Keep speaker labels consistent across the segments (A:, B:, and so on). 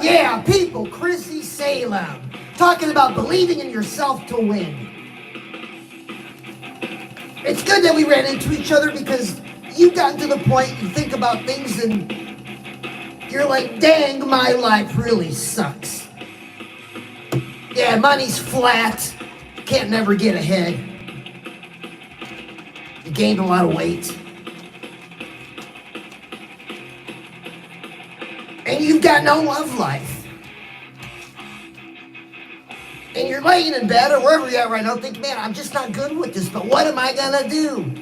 A: Yeah, people, Chrissy Salem, talking about believing in yourself to win. It's good that we ran into each other because you've gotten to the point you think about things and you're like, dang, my life really sucks. Yeah, money's flat, can't never get ahead. You gained a lot of weight. And you've got no love life. And you're laying in bed or wherever you're at right now thinking, man, I'm just not good with this, but what am I gonna do?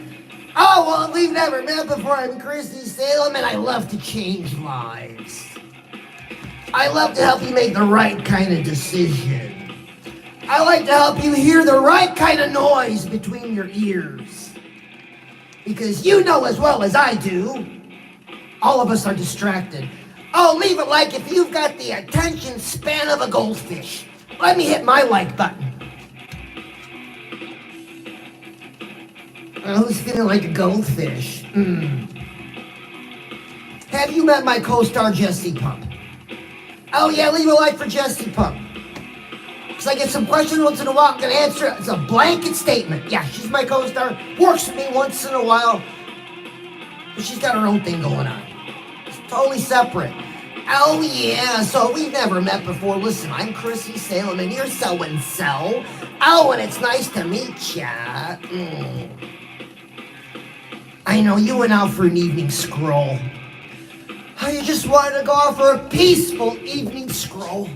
A: Oh, well, we've never met before. I'm Chrissy Salem, and I love to change lives. I love to help you make the right kind of decision. I like to help you hear the right kind of noise between your ears. Because you know as well as I do, all of us are distracted. Oh, leave it like if you've got the attention span of a goldfish. Let me hit my like button. Who's feeling like a goldfish? Have you met my co-star Jesse Pump? Oh yeah, leave a like for Jesse Pump. Because I get some questions once in a while, I'm going to answer it. It's a blanket statement. Yeah, she's my co-star, works with me once in a while, but she's got her own thing going on. Totally separate. Oh yeah, so we've never met before. Listen, I'm Chrissy Salem and you're so-and-so. Oh, and it's nice to meet ya. I know you went out for an evening scroll. Oh, you just wanted to go out for a peaceful evening scroll.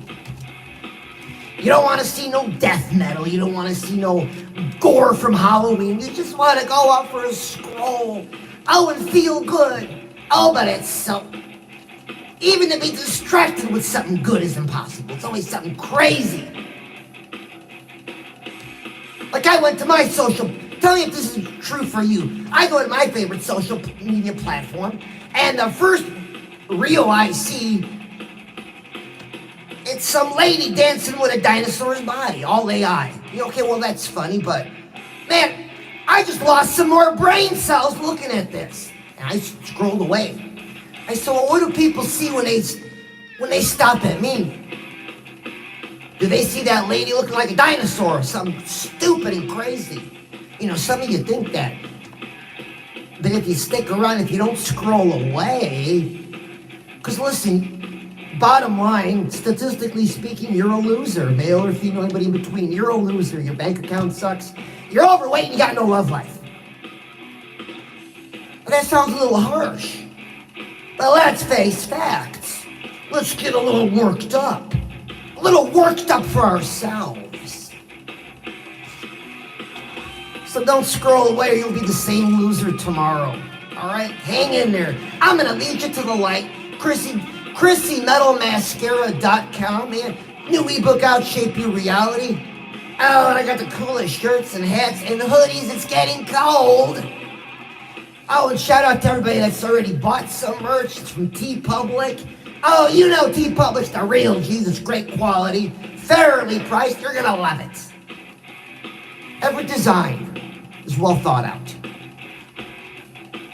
A: You don't want to see no death metal. You don't want to see no gore from Halloween. You just want to go out for a scroll. Oh, and feel good. Oh, but it's so... Even to be distracted with something good is impossible. It's always something crazy. Like I went to my social... Tell me if this is true for you. I go to my favorite social media platform, and the first reel I see, it's some lady dancing with a dinosaur's body, all AI. Okay, well, that's funny, but... Man, I just lost some more brain cells looking at this. And I scrolled away. I said, well, what do people see when they stop at me? Do they see that lady looking like a dinosaur or something stupid and crazy? You know, some of you think that. But if you stick around, if you don't scroll away, because listen, bottom line, statistically speaking, you're a loser, male or female, anybody in between. You're a loser. Your bank account sucks. You're overweight and you got no love life. That sounds a little harsh. Well, let's face facts. Let's get a little worked up. A little worked up for ourselves. So don't scroll away or you'll be the same loser tomorrow. All right? Hang in there. I'm going to lead you to the light. Chrissy Metal Mascara.com, man. New ebook out, Shape Your Reality. Oh, and I got the coolest shirts and hats and hoodies. It's getting cold. Oh, and shout out to everybody that's already bought some merch. It's from TeePublic. Oh, you know TeePublic's the real Jesus, great quality, fairly priced. You're gonna love it. Every design is well thought out.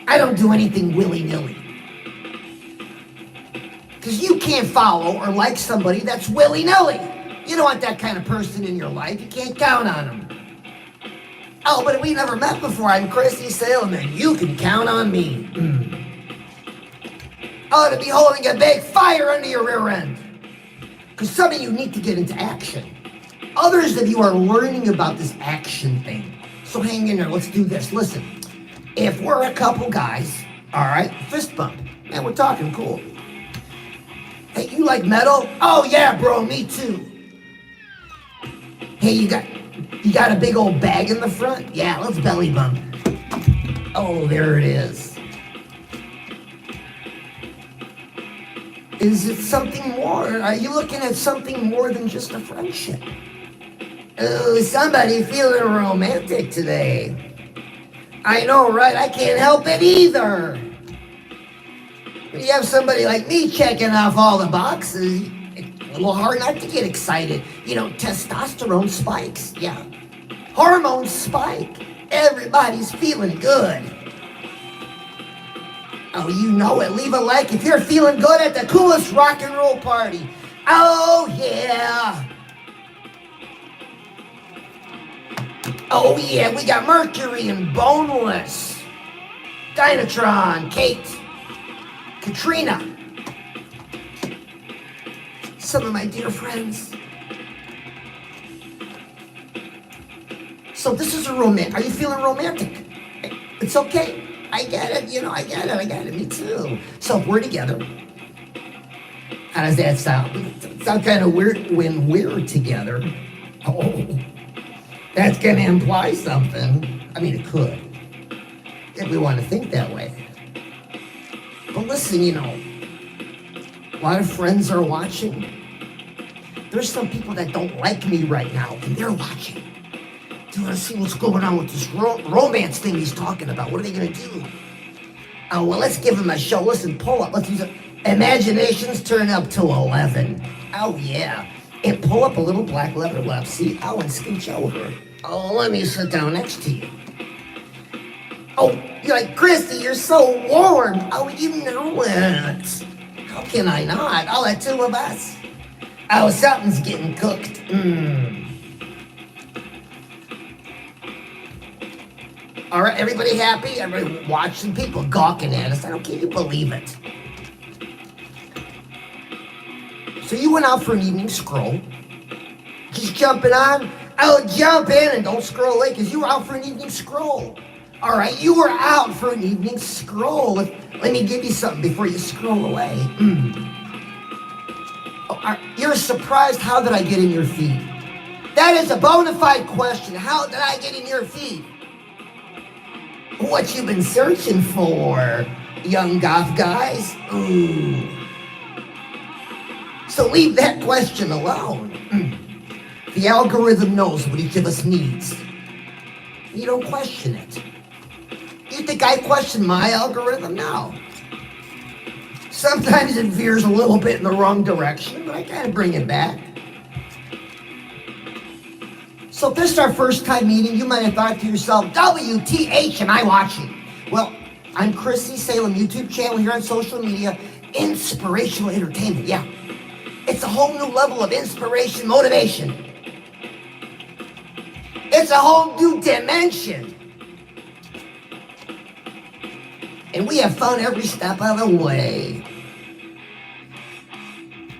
A: I don't do anything willy-nilly. Because you can't follow or like somebody that's willy-nilly. You don't want that kind of person in your life. You can't count on them. Oh, but we never met before. I'm Chrissy Salem, and you can count on me. Oh, to be holding a big fire under your rear end. Because some of you need to get into action. Others of you are learning about this action thing. So hang in there. Let's do this. Listen, if we're a couple guys, all right, fist bump. Man, we're talking cool. Hey, you like metal? Oh, yeah, bro, me too. Hey, you got a big old bag in the front? Yeah, let's belly bump. Oh, there it is. Is it something more? Are you looking at something more than just a friendship? Oh, somebody feeling romantic today. I know, right? I can't help it either. When you have somebody like me checking off all the boxes, it's a little hard not to get excited. You know, testosterone spikes, yeah. Hormones spike. Everybody's feeling good. Oh, you know it. Leave a like if you're feeling good at the coolest rock and roll party. Oh, yeah. Oh, yeah, we got Mercury and Boneless. Dynatron, Kate, Katrina. Some of my dear friends. So this is a romantic. Are you feeling romantic? It's okay. I get it. I get it. Me too. So if we're together, how does that sound? It sounds kind of weird when we're together. Oh, that's going to imply something. I mean, it could, if we want to think that way. But listen, a lot of friends are watching. There's some people that don't like me right now, and they're watching. Do you want to see what's going on with this romance thing he's talking about? What are they going to do? Oh, well, let's give him a show. Listen, pull up. Let's use it. Imaginations turn up to 11. Oh, yeah. And pull up a little black leather lap seat. Oh, and scooch over. Oh, let me sit down next to you. Oh, you're like, Chrissy, you're so warm. Oh, you know it. How can I not? Oh, the two of us. Oh, something's getting cooked. All right, everybody happy? Everybody watching, people gawking at us. Can you believe it? So you went out for an evening scroll. Just jumping on? Oh, jump in and don't scroll away because you were out for an evening scroll. All right, you were out for an evening scroll. Let me give you something before you scroll away. Oh, you're surprised, how did I get in your feed? That is a bona fide question. How did I get in your feed? What you been searching for, young goth guys? Ooh. So leave that question alone. The algorithm knows what each of us needs. You don't question it. You think I question my algorithm? No. Sometimes it veers a little bit in the wrong direction, but I kind of bring it back. So if this is our first time meeting, you might have thought to yourself, WTH am I watching? Well, I'm Chrissy Salem YouTube channel here on social media, inspirational entertainment, yeah. It's a whole new level of inspiration, motivation. It's a whole new dimension. And we have fun every step of the way.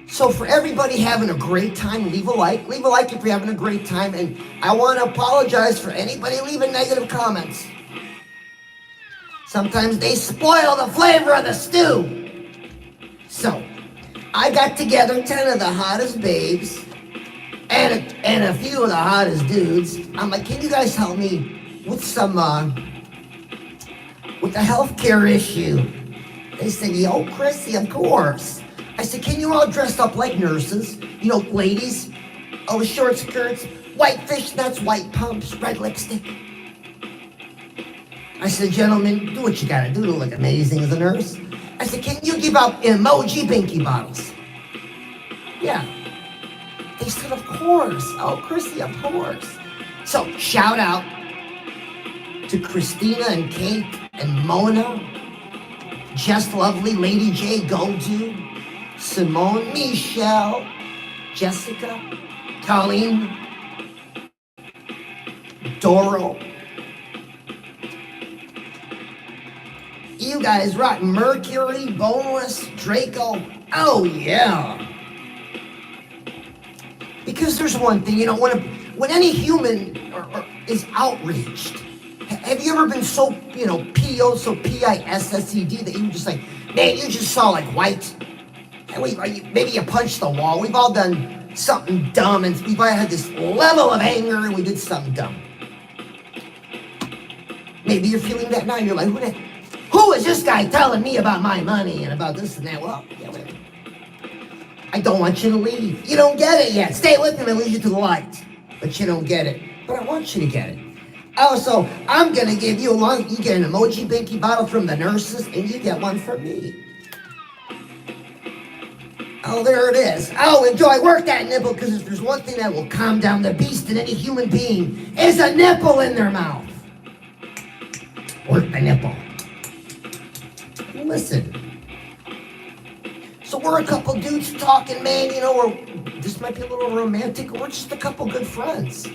A: So for everybody having a great time, leave a like. Leave a like if you're having a great time. And I want to apologize for anybody leaving negative comments. Sometimes they spoil the flavor of the stew. So, I got together 10 of the hottest babes and a few of the hottest dudes. I'm like, can you guys help me with some, with a healthcare issue? They said, yo, Chrissy, of course. I said, can you all dress up like nurses? Ladies, with short skirts, white fishnets, white pumps, red lipstick. I said, gentlemen, do what you gotta do to look amazing as a nurse. I said, can you give out emoji binky bottles? Yeah. They said, of course. Oh, Chrissy, of course. So, shout out to Christina and Kate and Mona, Just Lovely, Lady J, Go-Do, Simone, Michelle, Jessica, Colleen, Doro. You guys rock. Mercury, Boneless, Draco. Oh, yeah. Because there's one thing, when any human is outraged, have you ever been so, P-O, so P-I-S-S-E-D, that you were just like, man, you just saw like white, and maybe you punched the wall. We've all done something dumb, and we've all had this level of anger, and we did something dumb. Maybe you're feeling that now, and you're like, who is this guy telling me about my money and about this and that? Well, I don't want you to leave. You don't get it yet. Stay with me and lead you to the light. But you don't get it. But I want you to get it. Oh, so I'm going to give you you get an emoji binky bottle from the nurses, and you get one from me. Oh, there it is. Oh, enjoy. Work that nipple, because if there's one thing that will calm down the beast in any human being, is a nipple in their mouth. Work the nipple. Listen. So we're a couple dudes talking, man, this might be a little romantic. We're just a couple good friends.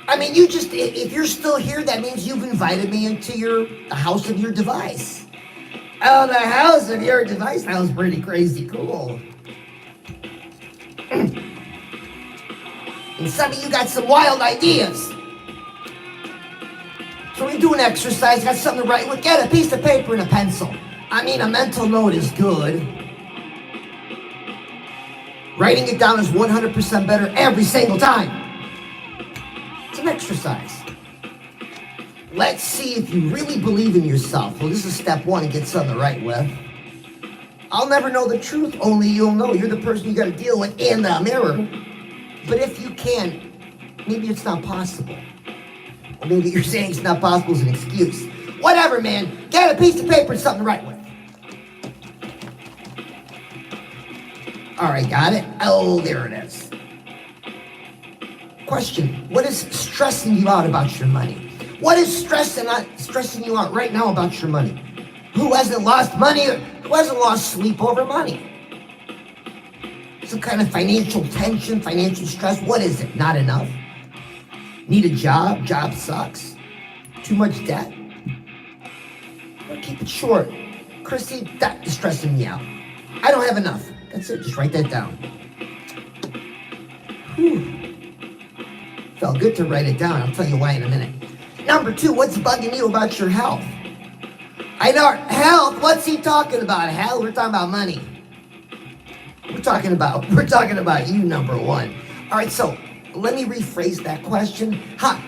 A: I mean, if you're still here, that means you've invited me into the house of your device. Oh, the house of your device? That was pretty crazy cool. And some of you got some wild ideas. So we do an exercise, got something to write with. Get a piece of paper and a pencil. I mean, a mental note is good. Writing it down is 100% better every single time. It's an exercise. Let's see if you really believe in yourself. Well, this is step one, and get something to write with. I'll never know the truth, only you'll know. You're the person you got to deal with in the mirror. But if you can, maybe it's not possible. Or maybe you're saying it's not possible as an excuse. Whatever, man. Get a piece of paper and something to write with. All right, got it? Oh, there it is. Question, what is stressing you out about your money? What is stressing you out right now about your money? Who hasn't lost money? Who hasn't lost sleep over money? Some kind of financial tension, financial stress. What is it? Not enough? Need a job? Job sucks? Too much debt? Well, keep it short. Chrissy, that is stressing me out. I don't have enough. That's it. Just write that down. Whew. Felt good to write it down. I'll tell you why in a minute. Number two, what's bugging you about your health? I know, health, what's he talking about? Hell, we're talking about money. We're talking about you, number one. All right, so let me rephrase that question.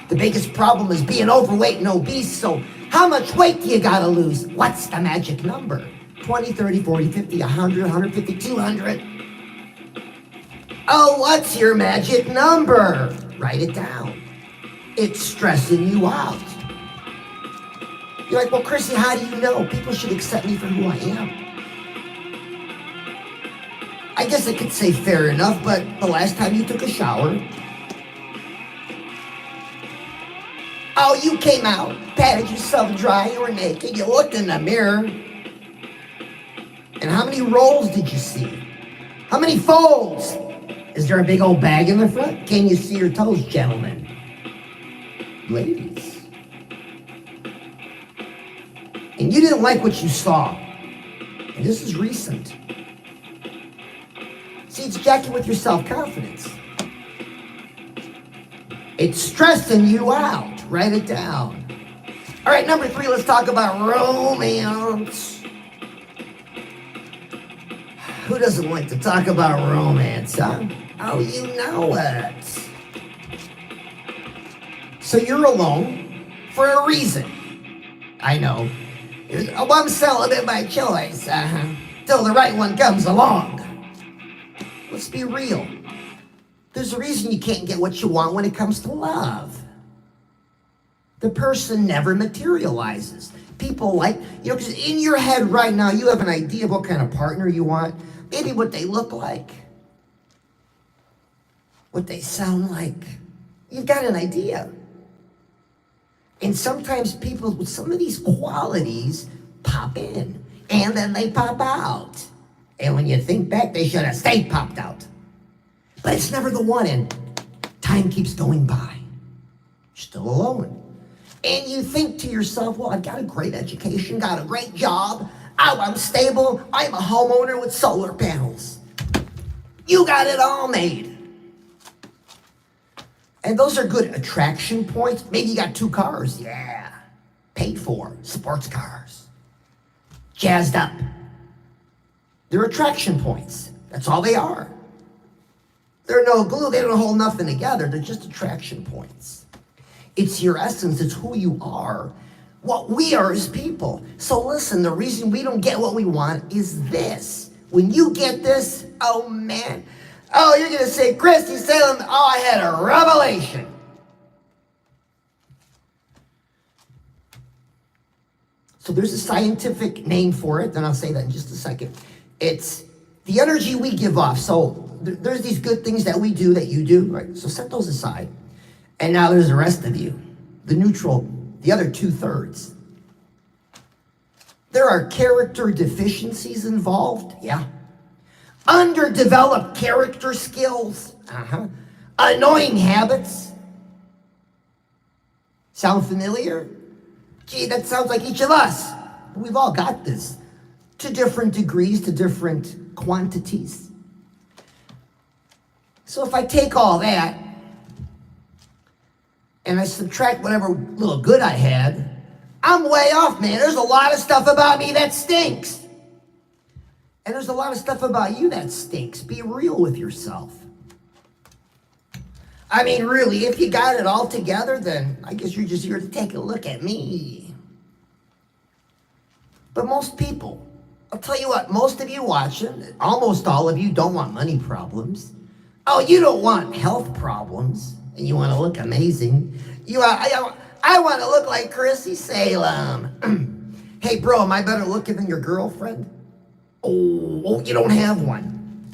A: The biggest problem is being overweight and obese, so how much weight do you gotta lose? What's the magic number? 20, 30, 40, 50, 100, 150, 200. Oh, what's your magic number? Write it down. It's stressing you out. You're like, well, Chrissy, how do you know? People should accept me for who I am. I guess I could say fair enough, but the last time you took a shower, oh, you came out, patted yourself dry, you were naked, you looked in the mirror, and how many rolls did you see? How many folds? Is there a big old bag in the front? Can you see your toes, gentlemen? Ladies. And you didn't like what you saw. And this is recent. See, it's jacking with your self-confidence. It's stressing you out. Write it down. All right, number three, let's talk about romance. Who doesn't like to talk about romance, huh? Oh, you know it. So you're alone for a reason. I know. Oh, I'm celibate by choice. Till the right one comes along. Let's be real. There's a reason you can't get what you want when it comes to love. The person never materializes. People like, because in your head right now, you have an idea of what kind of partner you want. Maybe what they look like. What they sound like. You've got an idea. And sometimes people with some of these qualities pop in. And then they pop out. And when you think back, they should have stayed popped out. But it's never the one, and time keeps going by. You're still alone. And you think to yourself, well, I've got a great education, got a great job. Oh, I'm stable. I'm a homeowner with solar panels. You got it all made. And those are good attraction points. Maybe you got 2 cars. Yeah. Paid for. Sports cars. Jazzed up. They're attraction points. That's all they are. They're no glue. They don't hold nothing together. They're just attraction points. It's your essence. It's who you are. What we are as people. So listen, the reason we don't get what we want is this. When you get this, oh man. Oh, you're going to say, Chrissy Salem, oh, I had a revelation. So there's a scientific name for it, and I'll say that in just a second. It's the energy we give off. So there's these good things that we do, that you do, right? So set those aside. And now there's the rest of you, the neutral, the other 2/3. There are character deficiencies involved. Yeah. Underdeveloped character skills. Annoying habits. Sound familiar? Gee, that sounds like each of us. We've all got this. To different degrees, to different quantities. So if I take all that and I subtract whatever little good I had, I'm way off, man. There's a lot of stuff about me that stinks. And there's a lot of stuff about you that stinks. Be real with yourself. I mean, really, if you got it all together, then I guess you're just here to take a look at me. But most people, I'll tell you what, most of you watching, almost all of you don't want money problems. Oh, you don't want health problems, and you want to look amazing. I want to look like Chrissy Salem. Hey, bro, am I better looking than your girlfriend? Oh, you don't have one.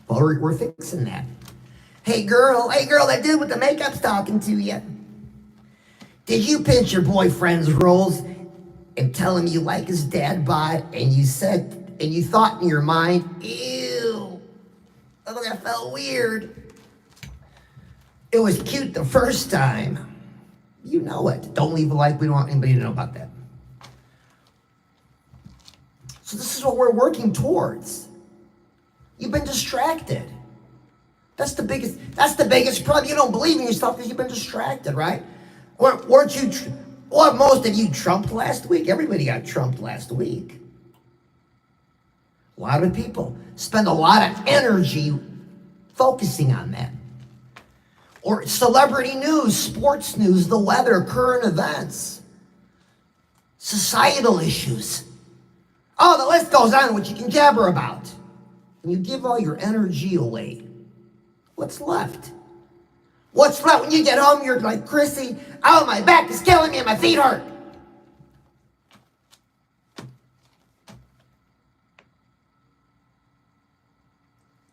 A: Well, we're fixing that. Hey, girl, that dude with the makeup's talking to you. Did you pinch your boyfriend's rolls and tell him you like his dad bod, and you thought in your mind, ew, oh, that felt weird. It was cute the first time. You know it. Don't leave a like. We don't want anybody to know about that. So this is what we're working towards. You've been distracted. That's the biggest problem. You don't believe in yourself because you've been distracted, right? Weren't you, most of you trumped last week. Everybody got trumped last week. A lot of people spend a lot of energy focusing on that. Or celebrity news, sports news, the weather, current events, societal issues. Oh, the list goes on, what you can jabber about. When you give all your energy away, what's left? What's left? When you get home, you're like, Chrissy, oh, my back is killing me and my feet hurt.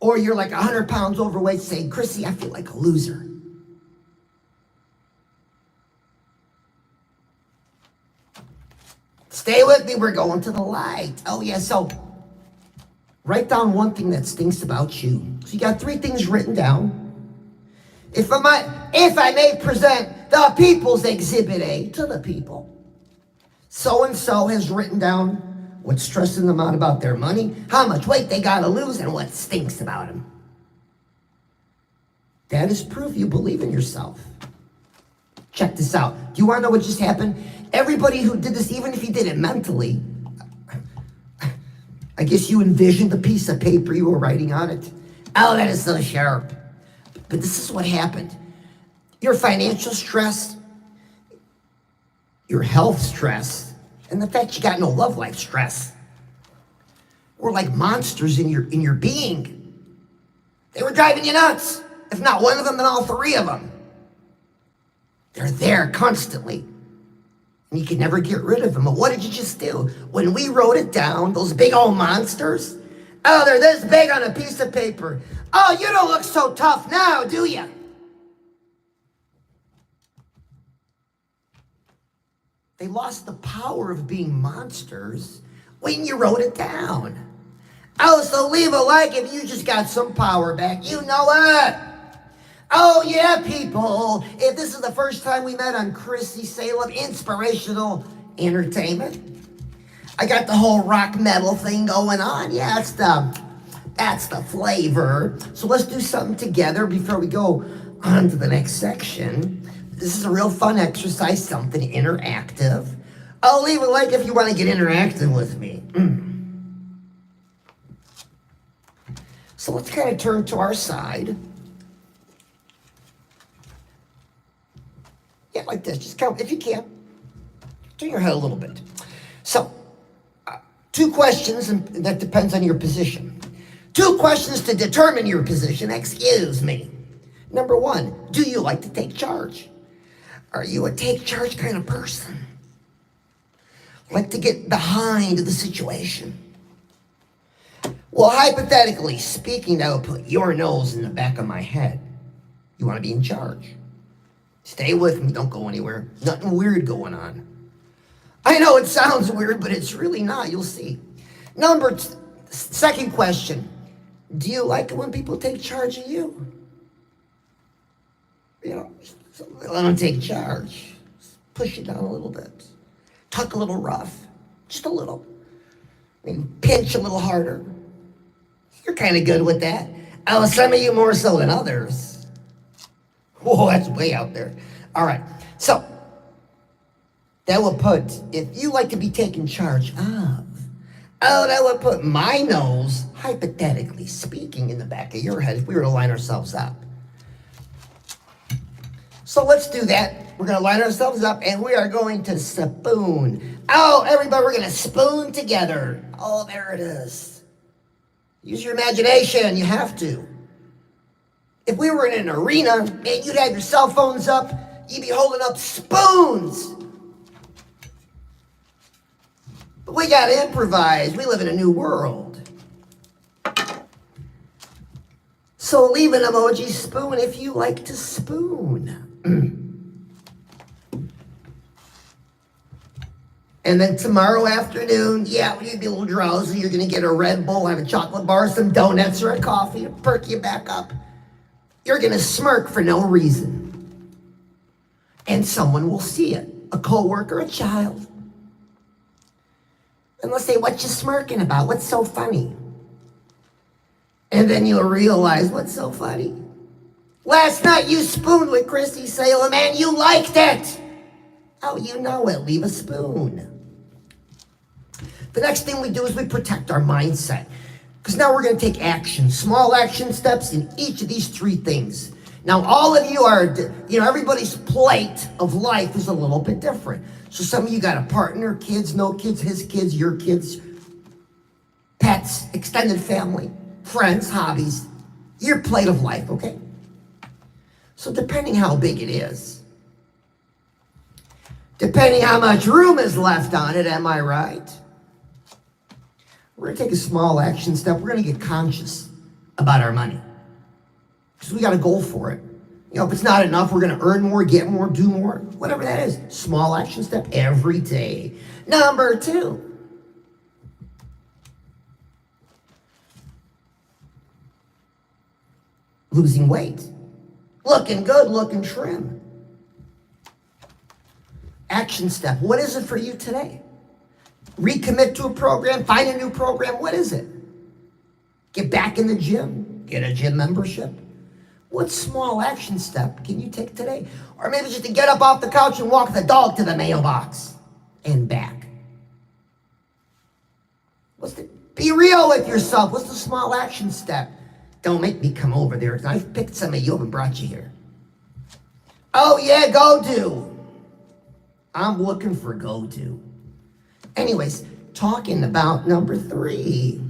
A: Or you're like 100 pounds overweight saying, Chrissy, I feel like a loser. Stay with me, we're going to the light. Oh yeah, so write down one thing that stinks about you. So you got 3 things written down. If I may present the People's Exhibit A to the people. So-and-so has written down what's stressing them out about their money, how much weight they gotta lose, and what stinks about them. That is proof you believe in yourself. Check this out. Do you wanna know what just happened? Everybody who did this, even if you did it mentally, I guess you envisioned the piece of paper you were writing on it. Oh, that is so sharp. But this is what happened. Your financial stress, your health stress, and the fact you got no love life stress were like monsters in your being. They were driving you nuts. If not one of them, then all 3 of them. They're there constantly. And you can never get rid of them. But what did you just do? When we wrote it down, those big old monsters, oh, they're this big on a piece of paper. Oh, you don't look so tough now, do you? They lost the power of being monsters when you wrote it down. Oh, so leave a like if you just got some power back. You know what? Oh yeah, people, if this is the first time we met on Chrissy Salem Inspirational Entertainment, I got the whole rock metal thing going on. Yeah, that's the flavor. So let's do something together before we go on to the next section. This is a real fun exercise, something interactive. I'll leave a like if you want to get interactive with me. So let's kind of turn to our side. Yeah, like this. Just count, if you can. Turn your head a little bit. So, 2 questions, and that depends on your position. 2 questions to determine your position, excuse me. Number 1, do you like to take charge? Are you a take charge kind of person? Like to get behind the situation? Well, hypothetically speaking, I would put your nose in the back of my head. You want to be in charge. Stay with me, don't go anywhere. Nothing weird going on. I know it sounds weird, but it's really not. You'll see. Second question. Do you like it when people take charge of you? You know, let them take charge. Push it down a little bit. Tuck a little rough. Just a little. Maybe pinch a little harder. You're kind of good with that. Oh, some of you more so than others. Whoa, that's way out there. All right. So, that would put, if you like to be taken charge of, that would put my nose, hypothetically speaking, in the back of your head if we were to line ourselves up. So let's do that. We're going to line ourselves up and we are going to spoon. Oh, everybody, we're going to spoon together. Oh, there it is. Use your imagination. You have to. If we were in an arena and you'd have your cell phones up, you'd be holding up spoons. But we got to improvise. We live in a new world. So leave an emoji spoon if you like to spoon. And then tomorrow afternoon, yeah, you'd be a little drowsy. You're going to get a Red Bull, have a chocolate bar, some donuts, or a coffee to perk you back up. You're going to smirk for no reason. And someone will see it. A coworker, a child. And they'll say, what you smirking about? What's so funny? And then you'll realize what's so funny. Last night you spooned with Chrissy Salem and you liked it. Oh, you know it. Leave a spoon. The next thing we do is we protect our mindset. Because now we're going to take action. Small action steps in each of these three things. Now, all of you are, everybody's plate of life is a little bit different. So some of you got a partner, kids, no kids, his kids, your kids, pets, extended family, friends, hobbies, your plate of life, okay? So depending how big it is, depending how much room is left on it, am I right? We're gonna take a small action step. We're gonna get conscious about our money. Because we got a goal for it. If it's not enough, we're gonna earn more, get more, do more, whatever that is. Small action step every day. Number 2. Losing weight. Looking good, looking trim. Action step. What is it for you today? Recommit to a program, find a new program. What is it? Get back in the gym, get a gym membership. What small action step can you take today? Or maybe just to get up off the couch and walk the dog to the mailbox and back. Be real with yourself. What's the small action step? Don't make me come over there. I've picked some of you up and brought you here. Oh yeah, go do. I'm looking for go do. Anyways, talking about number 3.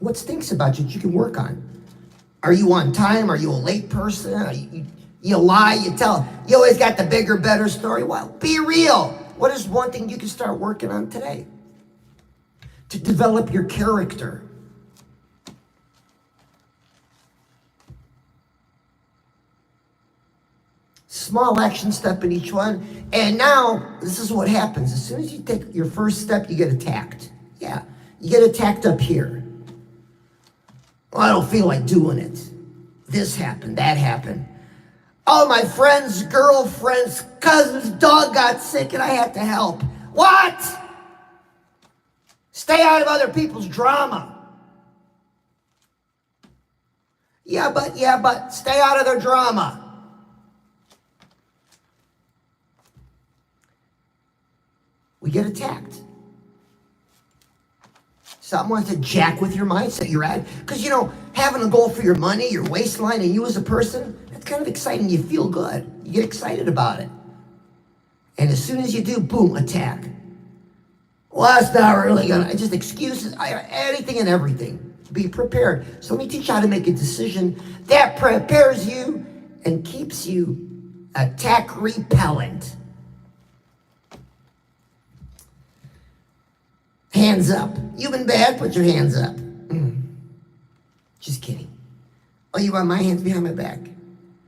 A: What stinks about you that you can work on? Are you on time? Are you a late person? You lie, you tell. You always got the bigger, better story. Well, be real. What is one thing you can start working on today to develop your character? Small action step in each one. And now, this is what happens. As soon as you take your first step, you get attacked. Yeah, you get attacked up here. Well, I don't feel like doing it. This happened, that happened. Oh, my friend's girlfriend's cousin's dog got sick and I had to help. What? Stay out of other people's drama. Yeah, but stay out of their drama. We get attacked. Something wants to jack with your mindset you're at. Because, having a goal for your money, your waistline, and you as a person, that's kind of exciting. You feel good. You get excited about it. And as soon as you do, boom, attack. Well, that's not really gonna, just excuses, anything and everything. Be prepared. So let me teach you how to make a decision that prepares you and keeps you attack repellent. Hands up. You've been bad, put your hands up. Just kidding. Oh, you want my hands behind my back?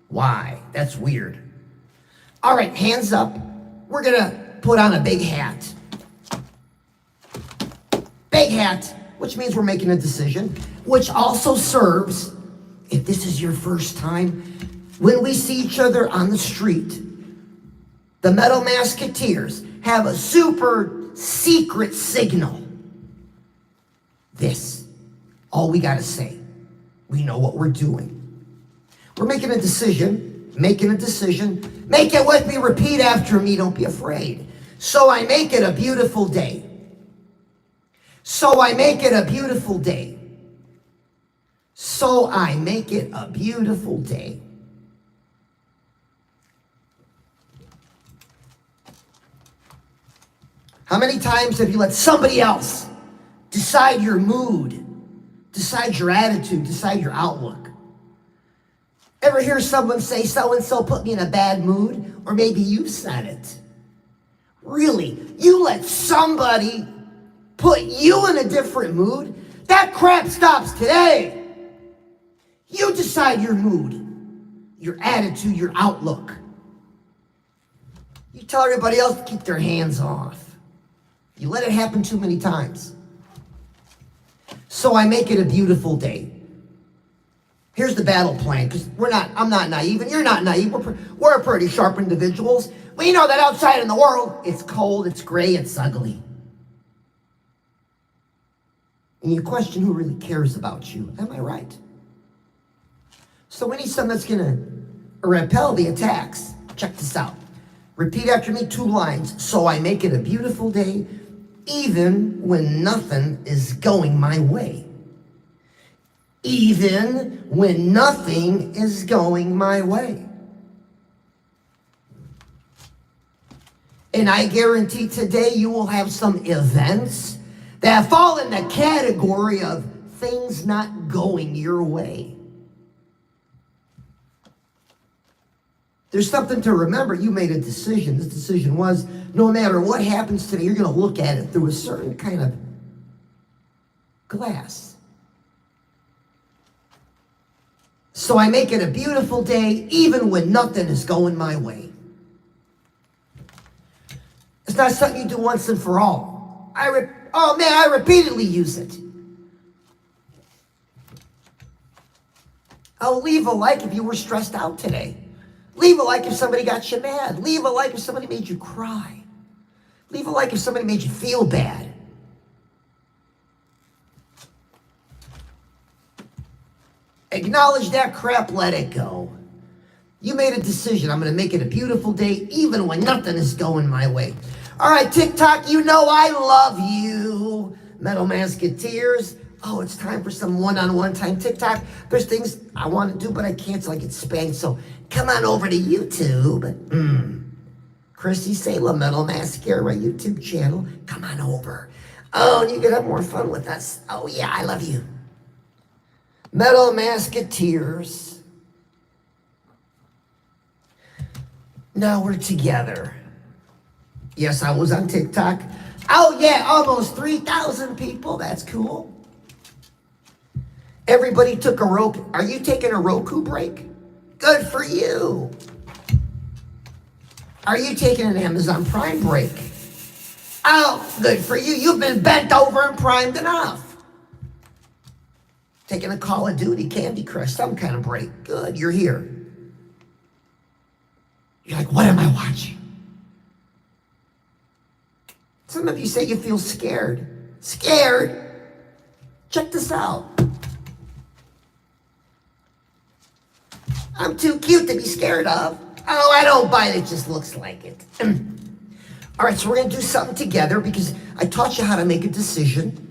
A: Why? That's weird. All right, hands up. We're gonna put on a big hat. hat, which means we're making a decision, which also serves, if this is your first time, when we see each other on the street, the Metal Masketeers have a super secret signal. This, all we gotta say. We know what we're doing. We're making a decision, Make it with me, repeat after me, don't be afraid. So I make it a beautiful day. So I make it a beautiful day. So I make it a beautiful day. How many times have you let somebody else decide your mood, decide your attitude, decide your outlook? Ever hear someone say, so-and-so put me in a bad mood? Or maybe you said it. Really? You let somebody put you in a different mood? That crap stops today. You decide your mood, your attitude, your outlook. You tell everybody else to keep their hands off. You let it happen too many times. So I make it a beautiful day. Here's the battle plan, because I'm not naive, and you're not naive. We're pretty sharp individuals. We know that outside in the world, it's cold, it's gray, it's ugly. And you question who really cares about you. Am I right? So we need something that's going to repel the attacks. Check this out. Repeat after me 2 lines. So I make it a beautiful day, even when nothing is going my way. Even when nothing is going my way. And I guarantee today you will have some events that fall in the category of things not going your way. There's something to remember. You made a decision. This decision was, no matter what happens today, you're going to look at it through a certain kind of glass. So I make it a beautiful day, even when nothing is going my way. It's not something you do once and for all. I repeatedly use it. Oh, leave a like if you were stressed out today. Leave a like if somebody got you mad. Leave a like if somebody made you cry. Leave a like if somebody made you feel bad. Acknowledge that crap, let it go. You made a decision. I'm going to make it a beautiful day, even when nothing is going my way. All right, TikTok, you know I love you. Metal Masketeers. Oh, it's time for some one-on-one time. TikTok, there's things I want to do, but I can't till I get spanked. So come on over to YouTube. Chrissy Salem Metal Mascara, YouTube channel. Come on over. Oh, and you can have more fun with us. Oh, yeah, I love you. Metal Masketeers. Now we're together. Yes, I was on TikTok. Oh, yeah, almost 3,000 people. That's cool. Everybody took a Roku. Are you taking a Roku break? Good for you. Are you taking an Amazon Prime break? Oh, good for you. You've been bent over and primed enough. Taking a Call of Duty, Candy Crush, some kind of break. Good, you're here. You're like, what am I watching? Some of you say you feel scared. Scared? Check this out. I'm too cute to be scared of. Oh, I don't buy it. It just looks like it. All right, so we're going to do something together because I taught you how to make a decision.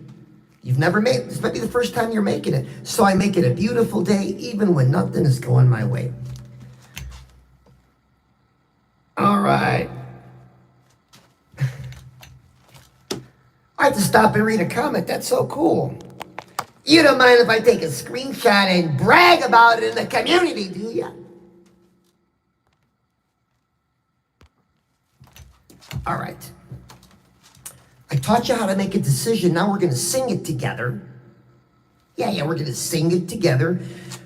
A: You've never made it. This might be the first time you're making it. So I make it a beautiful day, even when nothing is going my way. All right. I have to stop and read a comment. That's so cool. You don't mind if I take a screenshot and brag about it in the community, do you? All right. I taught you how to make a decision. Now we're going to sing it together. Yeah, we're going to sing it together.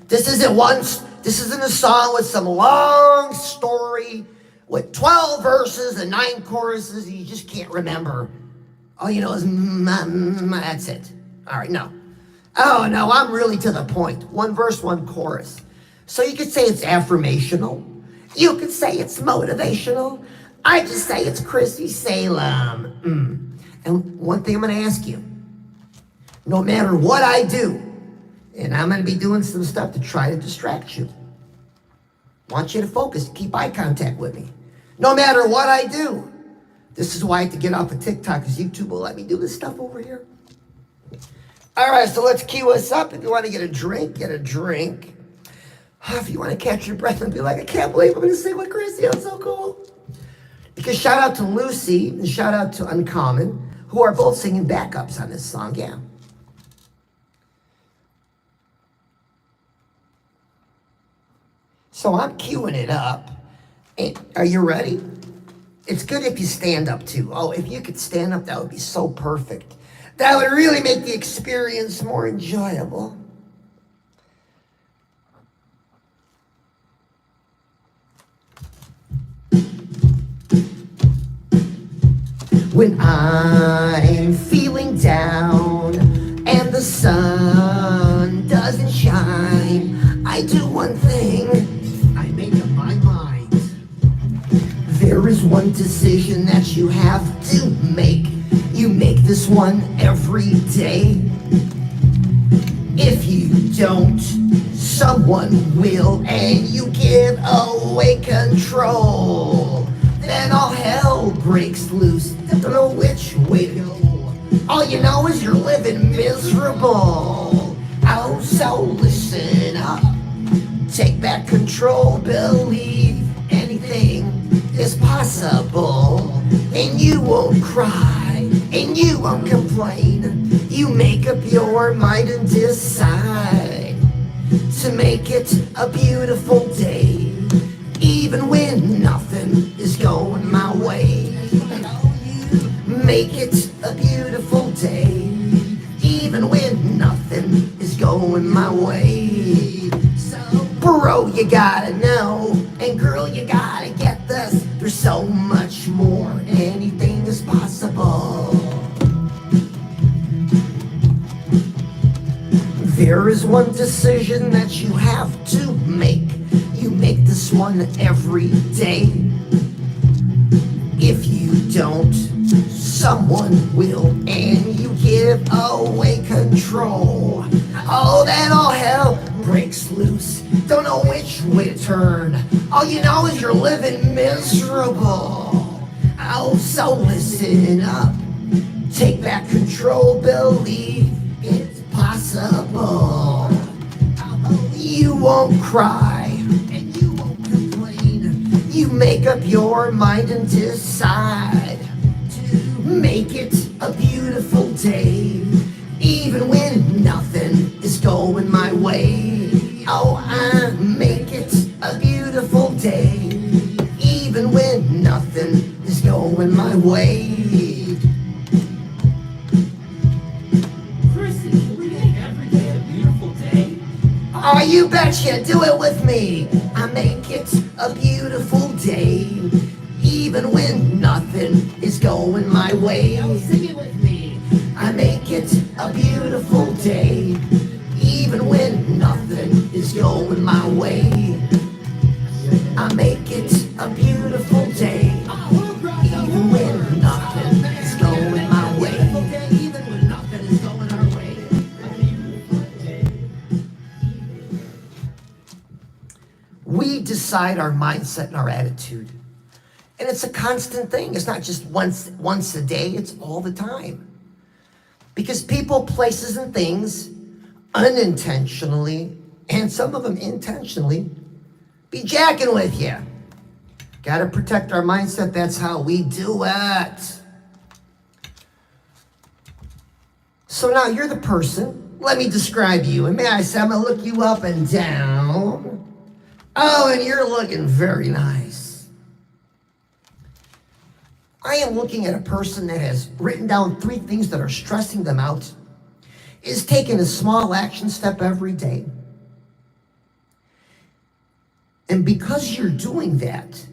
A: This isn't a song with some long story with 12 verses and 9 choruses and you just can't remember All you know is, that's it. All right, no. Oh, no, I'm really to the point. One verse, one chorus. So you could say it's affirmational. You could say it's motivational. I just say it's Chrissy Salem. And one thing I'm going to ask you, no matter what I do, and I'm going to be doing some stuff to try to distract you. I want you to focus, keep eye contact with me. No matter what I do. This is why I have to get off of TikTok, because YouTube will let me do this stuff over here. All right, so let's cue us up. If you want to get a drink, get a drink. If you want to catch your breath and be like, I can't believe I'm going to sing with Chrissy, I'm so cool. Because shout out to Lucy and shout out to Uncommon, who are both singing backups on this song, yeah. So I'm queuing it up. Are you ready? It's good if you stand up too. Oh, if you could stand up, that would be so perfect. That would really make the experience more enjoyable. When I'm feeling down and the sun doesn't shine, I do one thing, I make up my mind. There is one decision that you have to make. You make this one every day. If you don't, someone will, and you give away control. Then all hell breaks loose. Don't know which way to go. All you know is you're living miserable. Oh, so listen up. Take back control. Believe anything is possible. And you won't cry. And you won't complain. You make up your mind and decide to make it a beautiful day. Even when nothing is going my way. Make it a beautiful day. Even when nothing is going my way. So, bro, you gotta know. And girl, you gotta get this. There's so much more. Anything is possible. There is one decision that you have to make. You make this one every day. If you don't, someone will, and you give away control. Oh, then all hell breaks loose. Don't know which way to turn. All you know is you're living miserable. Oh, so listen up. Take back control. Believe it's possible. You won't cry. You make up your mind and decide to make it a beautiful day. Even when nothing is going my way. Oh, I make it a beautiful day. Even when nothing is going my way.
B: Chrissy, can we make every day a beautiful day?
A: Oh, you betcha, do it with me. I make it a beautiful day, even when nothing is going my way.
B: Now sing it with me.
A: I make it a beautiful day, even when nothing is going my way. I make it a beautiful day, even when nothing is going my way.
B: Even when nothing is going our way. A beautiful day.
A: We decide our mindset and our attitude. And it's a constant thing. It's not just once a day, it's all the time. Because people, places, and things unintentionally, and some of them intentionally, be jacking with you. Gotta protect our mindset. That's how we do it. So now you're the person. Let me describe you. And may I say, I'm gonna look you up and down. Oh, and you're looking very nice. I am looking at a person that has written down 3 things that are stressing them out, is taking a small action step every day. And because you're doing that,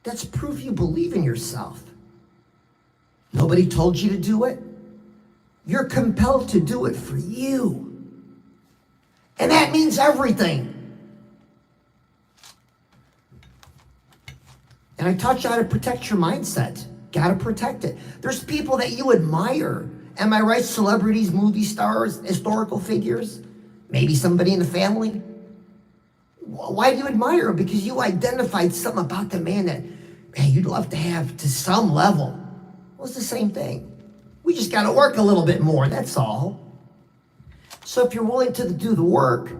A: that's proof you believe in yourself. Nobody told you to do it. You're compelled to do it for you. And that means everything. And I taught you how to protect your mindset. Gotta protect it. There's people that you admire. Am I right? Celebrities, movie stars, historical figures, maybe somebody in the family. Why do you admire them? Because you identified something about the man that, man, you'd love to have to some level. Well, it's the same thing. We just gotta work a little bit more, that's all. So if you're willing to do the work,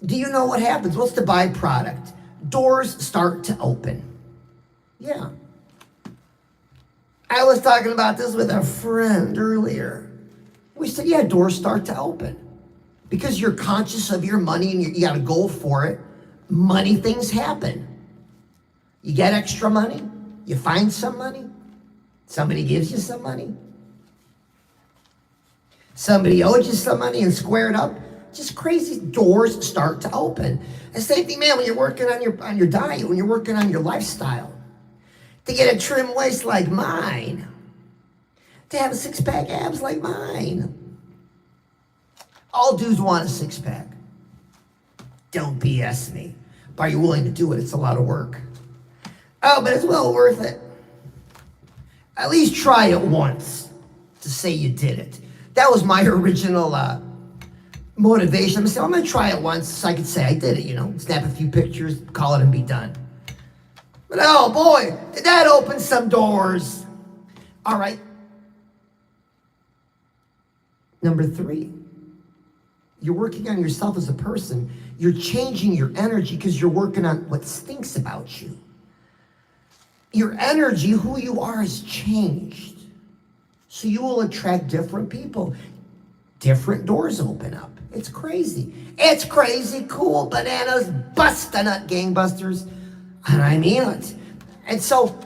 A: do you know what happens? What's the byproduct? Doors start to open. Yeah. I was talking about this with a friend earlier. We said, yeah, doors start to open. Because you're conscious of your money and you got a goal for it, money things happen. You get extra money, you find some money, somebody gives you some money. Somebody owes you some money and squared up. Just crazy doors start to open. And same thing, man, when you're working on your diet, when you're working on your lifestyle. To get a trim waist like mine. To have a six-pack abs like mine. All dudes want a six-pack. Don't BS me. But are you willing to do it? It's a lot of work. Oh, but it's well worth it. At least try it once to say you did it. That was my original motivation. I'm going to try it once so I could say I did it, snap a few pictures, call it and be done. But oh boy, did that open some doors. All right. Number 3, you're working on yourself as a person. You're changing your energy because you're working on what stinks about you. Your energy, who you are, has changed. So you will attract different people. Different doors open up. It's crazy. It's crazy, cool, bananas, bust-a-nut gangbusters. And I mean it. And so,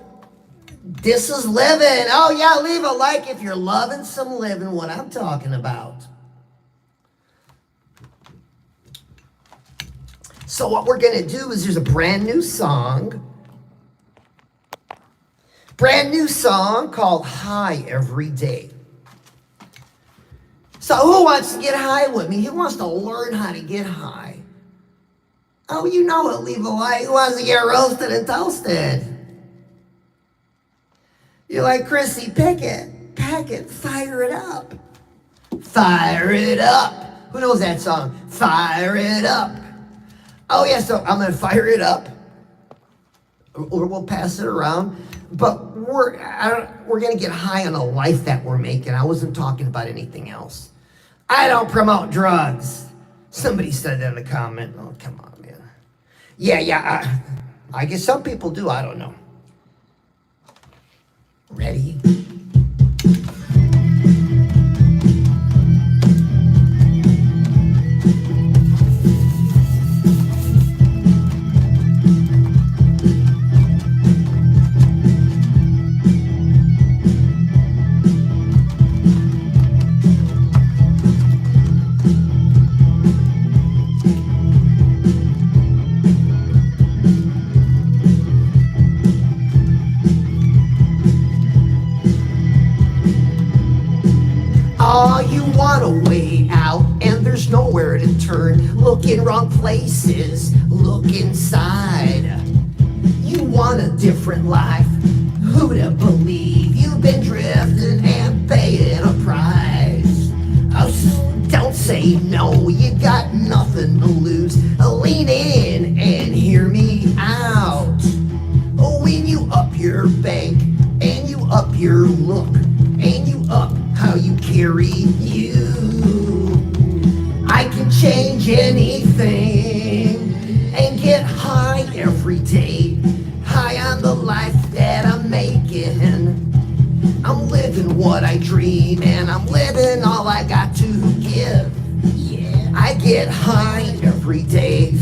A: this is living. Oh yeah, leave a like if you're loving some living, what I'm talking about. So what we're gonna do is there's a brand new song called High Every Day. So who wants to get high with me? Who wants to learn how to get high? Oh, you know it, leave a like. Who wants to get roasted and toasted? You're like, Chrissy, pack it, fire it up. Fire it up. Who knows that song? Fire it up. Oh yeah, so I'm gonna fire it up. Or we'll pass it around. But we're gonna get high on the life that we're making. I wasn't talking about anything else. I don't promote drugs. Somebody said that in the comment. Oh, come on, man. Yeah, I guess some people do. I don't know. Ready? Oh, you want a way out and there's nowhere to turn. Look in wrong places, look inside. You want a different life, who to believe? You've been drifting and paying a price. Oh, so don't say no, you got nothing to lose. Lean in and hear me out. Oh, when you up your bank and you up your look and you up how you carry you, I can change anything and get high every day. High on the life that I'm making. I'm living what I dream and I'm living all I got to give. Yeah, I get high every day.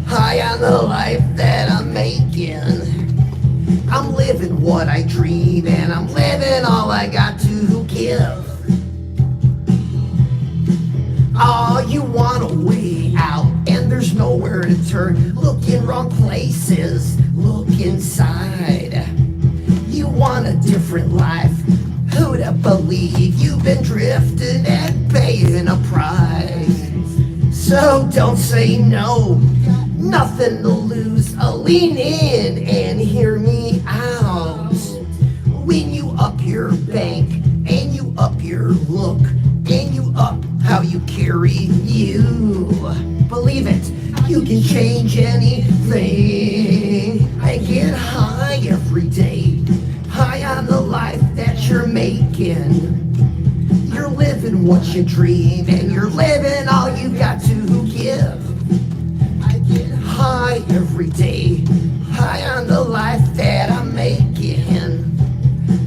A: High on the life that I'm making. I'm living what I dream and I'm living all I got to give. Oh, you want a way out and there's nowhere to turn. Look in wrong places, look inside. You want a different life, who believe you've been drifting and paying a price. So don't say no, nothing to lose. Lean in and hear me out. When you up your bank and you up your look and you up how you carry you, believe it, you can change anything. I get high every day, high on the life that you're making. You're living what you dream, and you're living all you got to give. I get high every day, high on the life that I'm making.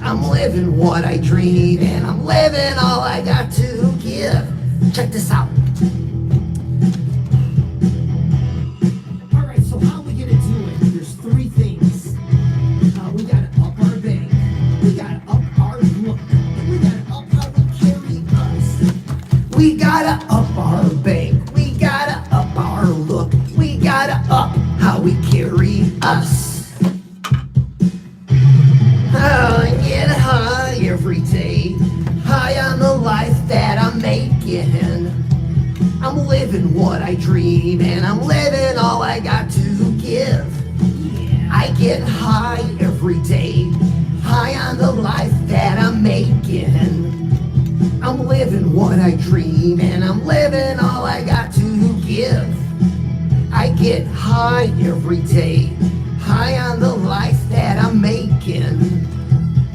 A: I'm living what I dream, and I'm living all I got to give. Check this out. All right, so how we gonna do it? There's three things. We gotta up our bank, we gotta up our look, and we gotta up how we carry us. We gotta up our bank, we gotta up our look, we gotta up how we carry us. I get high every day, high on the life that I'm making. I'm living what I dream, and I'm living all I got to give. I get high every day, high on the life that I'm making. I'm living what I dream, and I'm living all I got to give. I get high every day, high on the life that I'm making.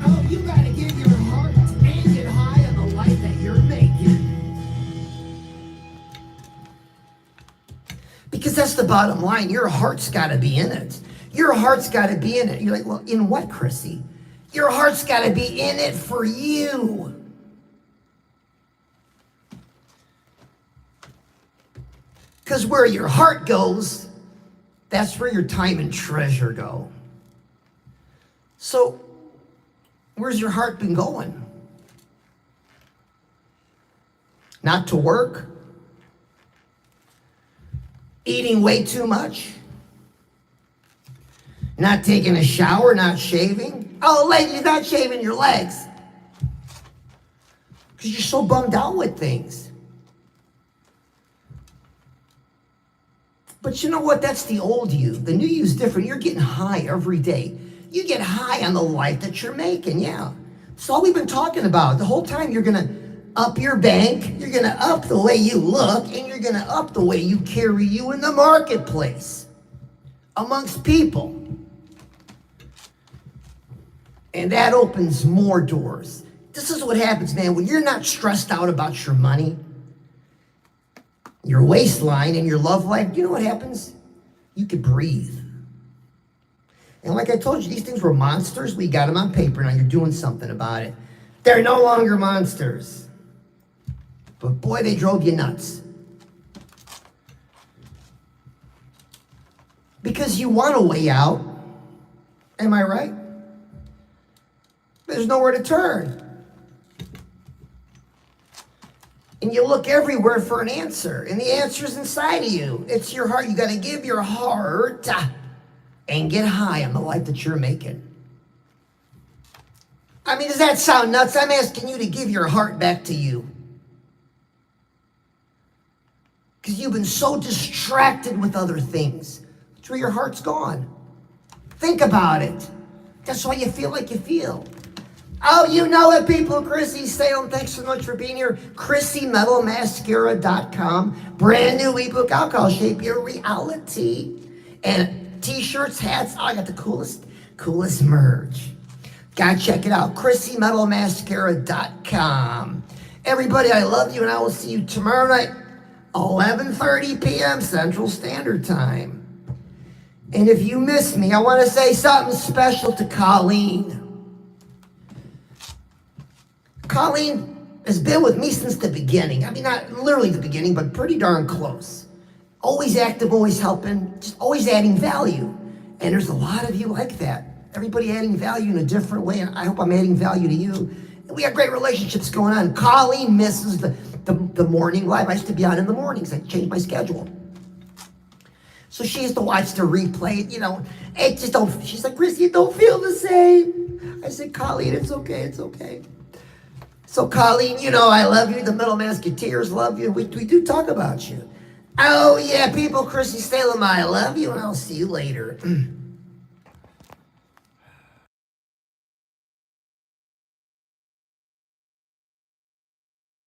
A: Oh, you gotta give your heart and get high on the life that you're making. Because that's the bottom line. Your heart's gotta be in it. Your heart's gotta be in it. You're like, well, in what, Chrissy? Your heart's gotta be in it for you. Because where your heart goes, that's where your time and treasure go. So, where's your heart been going? Not to work? Eating way too much? Not taking a shower, not shaving? Oh, ladies, not shaving your legs. Because you're so bummed out with things. But you know what? That's the old you. The new you's different. You're getting high every day. You get high on the life that you're making, yeah. That's all we've been talking about. The whole time you're going to up your bank, you're going to up the way you look, and you're going to up the way you carry you in the marketplace amongst people. And that opens more doors. This is what happens, man. When you're not stressed out about your money, your waistline, and your love life, you know what happens? You can breathe. And like I told you, these things were monsters. We got them on paper. Now you're doing something about it. They're no longer monsters. But boy, they drove you nuts. Because you want a way out. Am I right? There's nowhere to turn. And you look everywhere for an answer. And the answer's inside of you. It's your heart. You got to give your heart and get high on the life that you're making. I mean, does that sound nuts? I'm asking you to give your heart back to you. Because you've been so distracted with other things. That's where your heart's gone. Think about it. That's why you feel like you feel. Oh, you know it, people. Chrissy Salem, thanks so much for being here. ChrissyMetalMascara.com. Brand new ebook, Alcohol Shape Your Reality. And t-shirts, hats. Oh, I got the coolest merch. Gotta check it out. ChrissyMetalMascara.com. Everybody, I love you, and I will see you tomorrow night, 11:30 p.m. Central Standard Time. And if you miss me, I want to say something special to Colleen. Colleen has been with me since the beginning. I mean, not literally the beginning, but pretty darn close. Always active, always helping, just always adding value. And there's a lot of you like that. Everybody adding value in a different way, and I hope I'm adding value to you. And we got great relationships going on. Colleen misses the morning live. I used to be on in the mornings. I changed my schedule. So she used to watch the replay, you know. It just don't, she's like, Chrissy, it don't feel the same. I said, Colleen, it's okay, it's okay. So, Colleen, you know I love you. The Metal Masketeers love you. We do talk about you. Oh, yeah, people, Chrissy Salem, I love you, and I'll see you later.